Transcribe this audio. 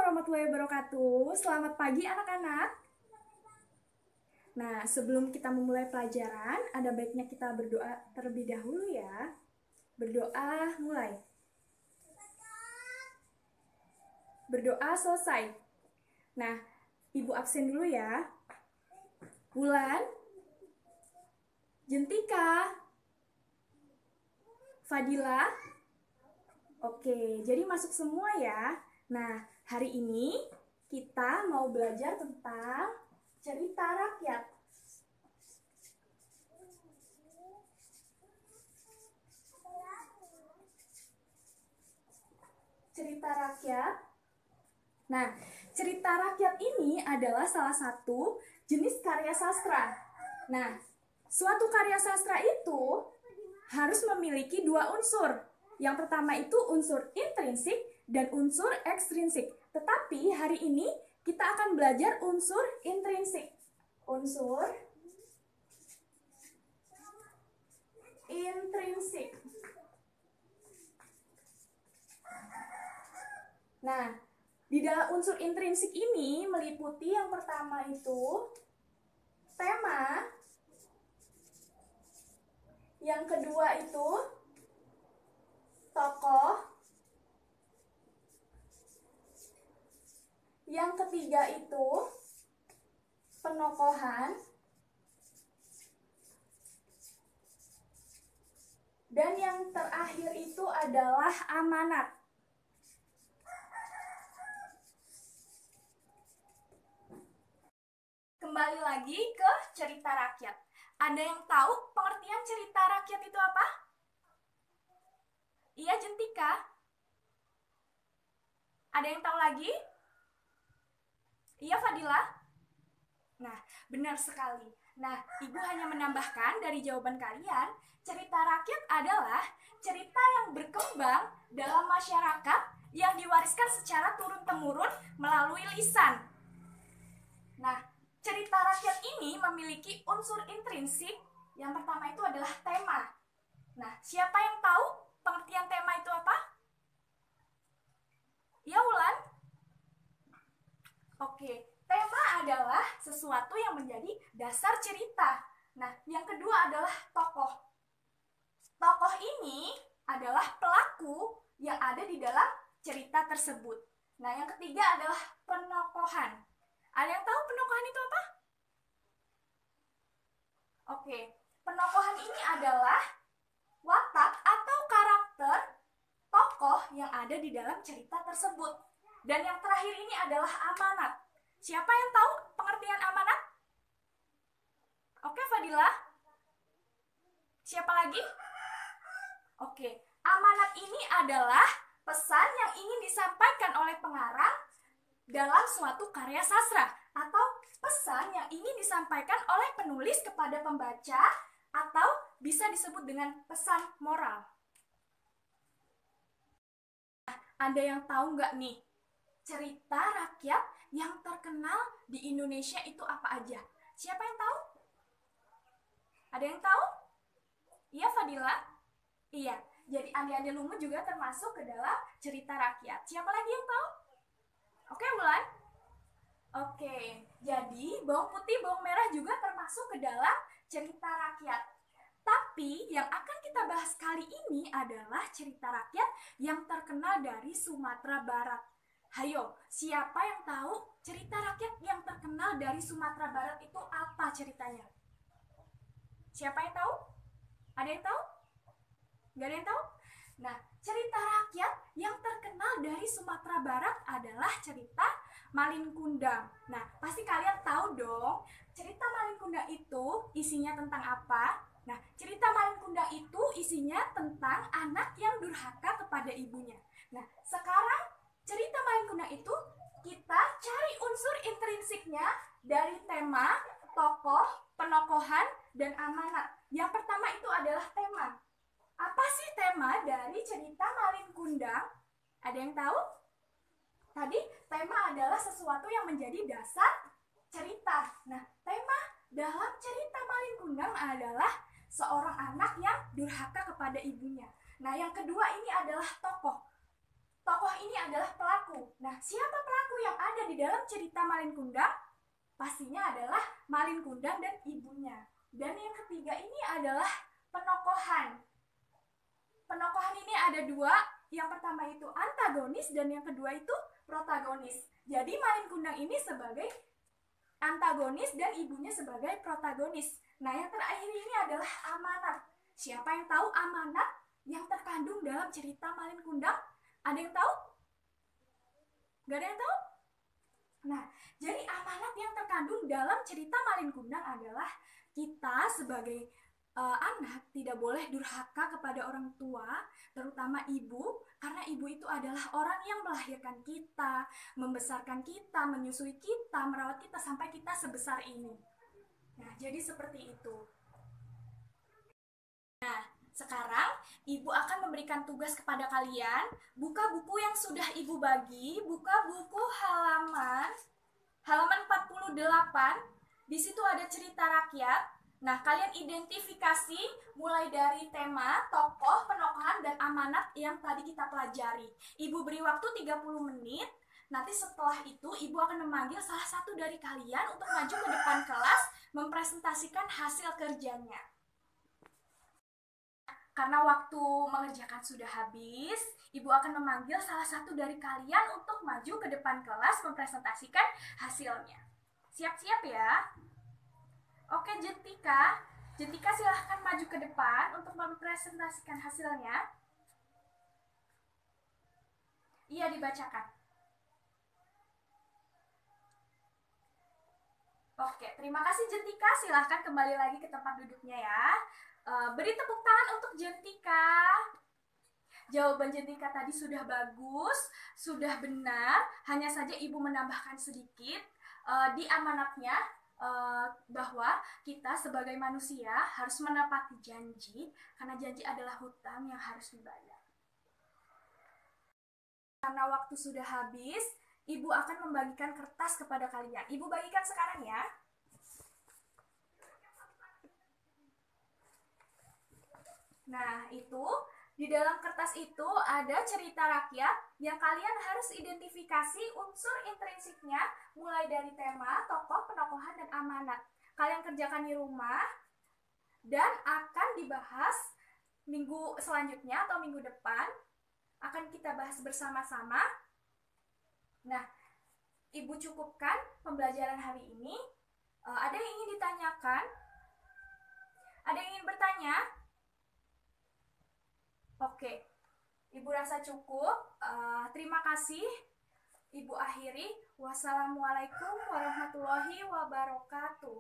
warahmatullahi wabarakatuh. Selamat pagi anak-anak. Nah, sebelum kita memulai pelajaran, ada baiknya kita berdoa terlebih dahulu ya. Berdoa mulai. Berdoa selesai. Nah, Ibu absen dulu ya. Wulan, Jentika, Fadila. Oke, jadi masuk semua ya. Nah, hari ini kita mau belajar tentang cerita rakyat. Cerita rakyat. Nah, cerita rakyat ini adalah salah satu jenis karya sastra. Nah, suatu karya sastra itu harus memiliki dua unsur. Yang pertama itu unsur intrinsik dan unsur ekstrinsik. Tetapi hari ini kita akan belajar unsur intrinsik. Unsur intrinsik. Nah, di dalam unsur intrinsik ini meliputi yang pertama itu tema, yang kedua itu tokoh, yang ketiga itu penokohan, dan yang terakhir itu adalah amanat. Kembali lagi ke cerita rakyat. Ada yang tahu pengertian cerita rakyat itu apa? Iya, Jentika. Ada yang tahu lagi? Iya, Fadila. Nah, benar sekali. Nah, Ibu hanya menambahkan dari jawaban kalian, cerita rakyat adalah cerita yang berkembang dalam masyarakat yang diwariskan secara turun-temurun melalui lisan. Nah, cerita rakyat ini memiliki unsur intrinsik. Yang pertama itu adalah tema. Nah, siapa yang tahu pengertian tema itu apa? Ya, Wulan? Oke, tema adalah sesuatu yang menjadi dasar cerita. Nah, yang kedua adalah tokoh. Tokoh ini adalah pelaku yang ada di dalam cerita tersebut. Nah, yang ketiga adalah penokohan. Ada yang tahu penokohan itu apa? Oke, penokohan ini adalah watak atau karakter tokoh yang ada di dalam cerita tersebut. Dan yang terakhir ini adalah amanat. Siapa yang tahu pengertian amanat? Oke, Fadila. Siapa lagi? Oke, amanat ini adalah pesan yang ingin disampaikan oleh pengarang dalam suatu karya sastra atau pesan yang ingin disampaikan oleh penulis kepada pembaca atau bisa disebut dengan pesan moral. Ada yang tahu nggak nih cerita rakyat yang terkenal di Indonesia itu apa aja? Siapa yang tahu? Ada yang tahu? Iya, Fadila? Iya, jadi Andi-Andi Lumu juga termasuk ke dalam cerita rakyat. Siapa lagi yang tahu? Oke, Wulan? Oke, jadi bawang putih, bawang merah juga termasuk ke dalam cerita rakyat. Tapi yang akan kita bahas kali ini adalah cerita rakyat yang terkenal dari Sumatera Barat. Hayo, siapa yang tahu cerita rakyat yang terkenal dari Sumatera Barat itu apa ceritanya? Siapa yang tahu? Ada yang tahu? Gak ada yang tahu? Nah, cerita rakyat yang terkenal dari Sumatera Barat adalah cerita Malin Kundang. Nah, pasti kalian tahu dong, cerita Malin Kundang itu isinya tentang apa? Nah, cerita Malin Kundang itu isinya tentang anak yang durhaka kepada ibunya. Nah, sekarang cerita Malin Kundang itu kita cari unsur intrinsiknya dari tema, tokoh, penokohan, dan amanat. Yang pertama itu adalah tema. Apa sih tema dari cerita Malin Kundang? Ada yang tahu? Tadi tema adalah sesuatu yang menjadi dasar cerita. Nah, tema dalam cerita Malin Kundang adalah seorang anak yang durhaka kepada ibunya. Nah, yang kedua ini adalah tokoh. Tokoh ini adalah pelaku. Nah, siapa pelaku yang ada di dalam cerita Malin Kundang pastinya adalah Malin Kundang dan ibunya. Dan yang ketiga ini adalah penokohan. Penokohan ini ada dua, yang pertama itu antagonis dan yang kedua itu protagonis. Jadi Malin Kundang ini sebagai antagonis dan ibunya sebagai protagonis. Nah, yang terakhir ini adalah amanat. Siapa yang tahu amanat yang terkandung dalam cerita Malin Kundang? Ada yang tahu? Gak ada yang tahu? Nah, jadi amanat yang terkandung dalam cerita Malin Kundang adalah kita sebagai anak tidak boleh durhaka kepada orang tua, terutama ibu, karena ibu itu adalah orang yang melahirkan kita, membesarkan kita, menyusui kita, merawat kita sampai kita sebesar ini. Nah, jadi seperti itu. Nah, sekarang ibu akan memberikan tugas kepada kalian. Buka buku yang sudah ibu bagi, buka buku halaman 48. Di situ ada cerita rakyat. Nah, kalian identifikasi mulai dari tema, tokoh, penokohan, dan amanat yang tadi kita pelajari. Ibu beri waktu 30 menit. Nanti setelah itu, ibu akan memanggil salah satu dari kalian untuk maju ke depan kelas mempresentasikan hasil kerjanya. Karena waktu mengerjakan sudah habis, ibu akan memanggil salah satu dari kalian untuk maju ke depan kelas mempresentasikan hasilnya. Siap-siap ya? Oke, Jentika silahkan maju ke depan untuk mempresentasikan hasilnya. Iya, dibacakan. Oke, terima kasih Jentika. Silahkan kembali lagi ke tempat duduknya ya. Beri tepuk tangan untuk Jentika. Jawaban Jentika tadi sudah bagus, sudah benar. Hanya saja ibu menambahkan sedikit di amanatnya, bahwa kita sebagai manusia harus menepati janji, karena janji adalah hutang yang harus dibayar. Karena waktu sudah habis, ibu akan membagikan kertas kepada kalian. Ibu bagikan sekarang ya. Nah, itu di dalam kertas itu ada cerita rakyat yang kalian harus identifikasi unsur intrinsiknya mulai dari tema, tokoh, penokohan, dan amanat. Kalian kerjakan di rumah dan akan dibahas minggu selanjutnya atau minggu depan. Akan kita bahas bersama-sama. Nah, ibu cukupkan pembelajaran hari ini. Ada yang ingin ditanyakan? Ada yang ingin bertanya? Oke, ibu rasa cukup. Terima kasih. Ibu akhiri. Wassalamualaikum warahmatullahi wabarakatuh.